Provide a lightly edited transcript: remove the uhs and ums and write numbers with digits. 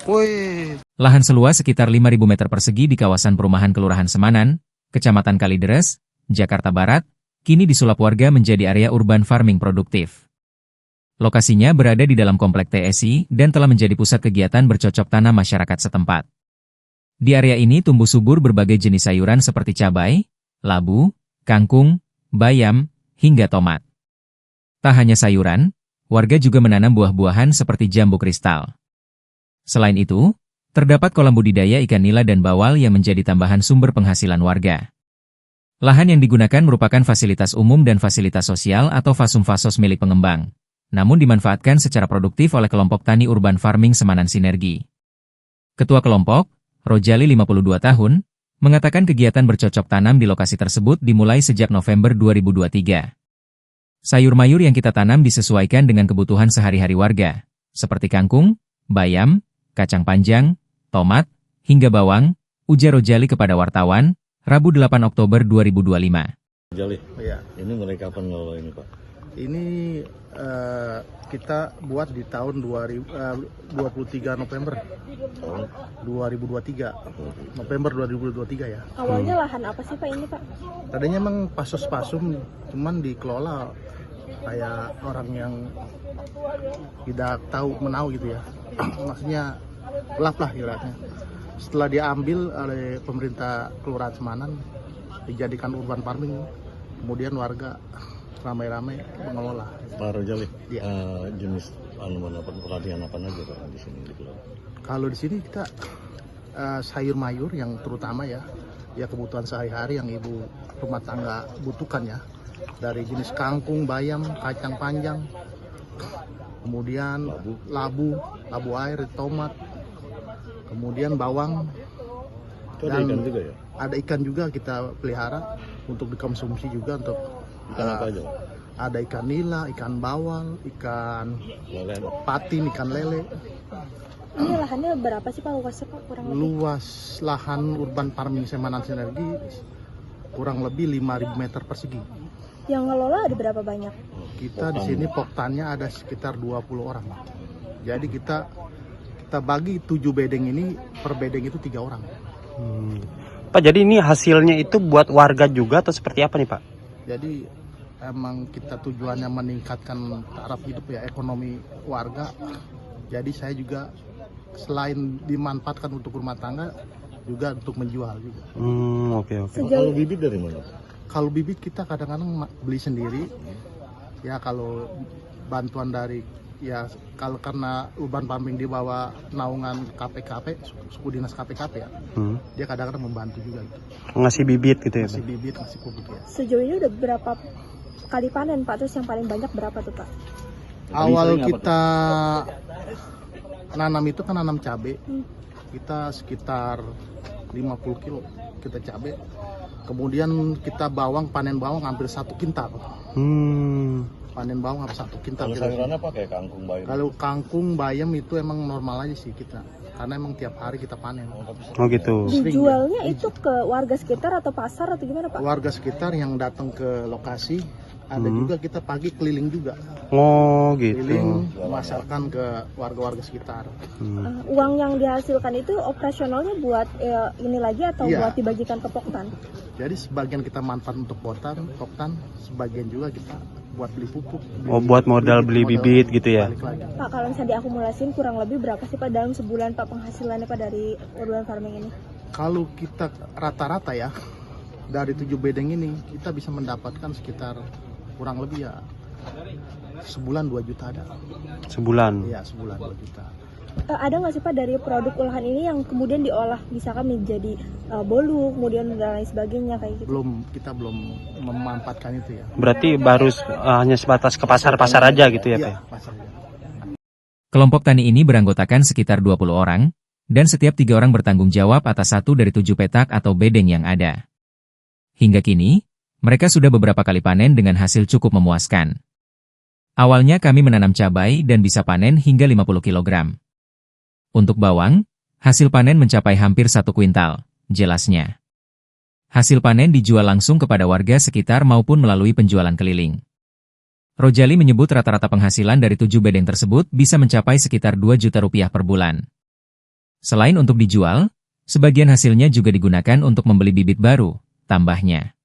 Wih. Lahan seluas sekitar 5.000 meter persegi di kawasan perumahan Kelurahan Semanan, Kecamatan Kalideres, Jakarta Barat, kini disulap warga menjadi area urban farming produktif. Lokasinya berada di dalam komplek TSI dan telah menjadi pusat kegiatan bercocok tanam masyarakat setempat. Di area ini tumbuh subur berbagai jenis sayuran seperti cabai, labu, kangkung, bayam, hingga tomat. Tak hanya sayuran, warga juga menanam buah-buahan seperti jambu kristal. Selain itu, terdapat kolam budidaya ikan nila dan bawal yang menjadi tambahan sumber penghasilan warga. Lahan yang digunakan merupakan fasilitas umum dan fasilitas sosial atau fasum-fasos milik pengembang, namun dimanfaatkan secara produktif oleh kelompok tani urban farming Semanan Sinergi. Ketua kelompok, Rojali 52 tahun, mengatakan kegiatan bercocok tanam di lokasi tersebut dimulai sejak November 2023. Sayur mayur yang kita tanam disesuaikan dengan kebutuhan sehari-hari warga, seperti kangkung, bayam, kacang panjang, tomat, hingga bawang, ujar Rojali kepada wartawan, Rabu 8 Oktober 2025. Rojali, Ya. ini mulai kapan ngelola ini Pak? Ini kita buat di tahun 23 November Tahun 2023. November 2023 ya. Awalnya lahan apa sih Pak ini Pak? Tadinya emang pasos-pasum, cuman dikelola kayak orang yang tidak tahu menau gitu ya. Maksudnya gelap lah ibaratnya. Setelah diambil oleh pemerintah Kelurahan Semanan, dijadikan urban farming, kemudian warga ramai-ramai mengelola. Pak Rojali, Ya. jenis pelatihan apa aja Pak di sini dikelola? Kalau di sini kita sayur mayur yang terutama ya kebutuhan sehari-hari yang ibu rumah tangga butuhkan ya, dari jenis kangkung, bayam, kacang panjang, kemudian labu air, tomat, kemudian bawang. Itu ada ikan juga ya? Ada ikan juga kita pelihara untuk dikonsumsi juga untuk Ikan apa aja Pak? ada ikan nila, ikan bawal, ikan Lele ada? patin, ikan lele. Ini lahannya berapa sih Pak luasnya Pak kurang lebih? Luas lahan urban farming Semanan Sinergi kurang lebih 5.000 meter persegi. Yang ngelola ada berapa banyak? Kita di sini poktannya ada sekitar 20 orang. Jadi kita bagi 7 bedeng ini, per bedeng itu 3 orang. Pak, jadi ini hasilnya itu buat warga juga atau seperti apa nih Pak? Jadi emang kita tujuannya meningkatkan taraf hidup ya, ekonomi warga. Jadi saya juga selain dimanfaatkan untuk rumah tangga, juga untuk menjual juga. Oke. Kalau bibit dari mana Pak? Kalau bibit kita kadang-kadang beli sendiri. Ya kalau bantuan dari ya kalau karena urban farming di bawah naungan KPKP, suku dinas KPKP ya, dia kadang-kadang membantu juga gitu. Ngasih bibit gitu ya Ngasih Pak? bibit, ngasih pupuk ya. Sejauh ini udah berapa kali panen Pak? Terus yang paling banyak berapa tuh Pak? Awal kita nanam itu kan nanam cabai, kita sekitar 50 kilo kita cabai. Kemudian kita panen bawang hampir 1 kintal. Panen bawang hampir 1 kintal. Kalau sayurannya apa kayak kangkung bayam? Kalau kangkung bayam itu emang normal aja sih kita, karena emang tiap hari kita panen. Oh gitu. Dijualnya itu ke warga sekitar atau pasar atau gimana Pak? Warga sekitar yang datang ke lokasi, ada juga kita pagi keliling juga. Oh gitu. Keliling memasarkan ke warga-warga sekitar. Uang yang dihasilkan itu operasionalnya buat ini lagi atau Iya. buat dibagikan ke Poktan? Jadi sebagian kita manfaat untuk poktan, sebagian juga kita buat beli pupuk. Oh, buat modal beli modal bibit gitu ya? balik lagi. Pak, kalau misalnya diakumulasiin kurang lebih berapa sih Pak dalam sebulan Pak penghasilannya Pak dari urban farming ini? Kalau kita rata-rata ya, dari 7 bedeng ini kita bisa mendapatkan sekitar kurang lebih ya sebulan 2 juta ada. Sebulan. Iya, sebulan 2 juta. Ada nggak sih Pak dari produk olahan ini yang kemudian diolah misalkan menjadi bolu, kemudian dan lain sebagainya kayak gitu? Kita belum memanfaatkan itu ya. Berarti baru hanya sebatas ke pasar-pasar aja gitu ya Pak? Iya, pasarnya. Kelompok tani ini beranggotakan sekitar 20 orang, dan setiap 3 orang bertanggung jawab atas 1 dari 7 petak atau bedeng yang ada. Hingga kini, mereka sudah beberapa kali panen dengan hasil cukup memuaskan. Awalnya kami menanam cabai dan bisa panen hingga 50 kg. Untuk bawang, hasil panen mencapai hampir 1 kuintal, jelasnya. Hasil panen dijual langsung kepada warga sekitar maupun melalui penjualan keliling. Rojali menyebut rata-rata penghasilan dari 7 bedeng tersebut bisa mencapai sekitar 2 juta rupiah per bulan. Selain untuk dijual, sebagian hasilnya juga digunakan untuk membeli bibit baru, tambahnya.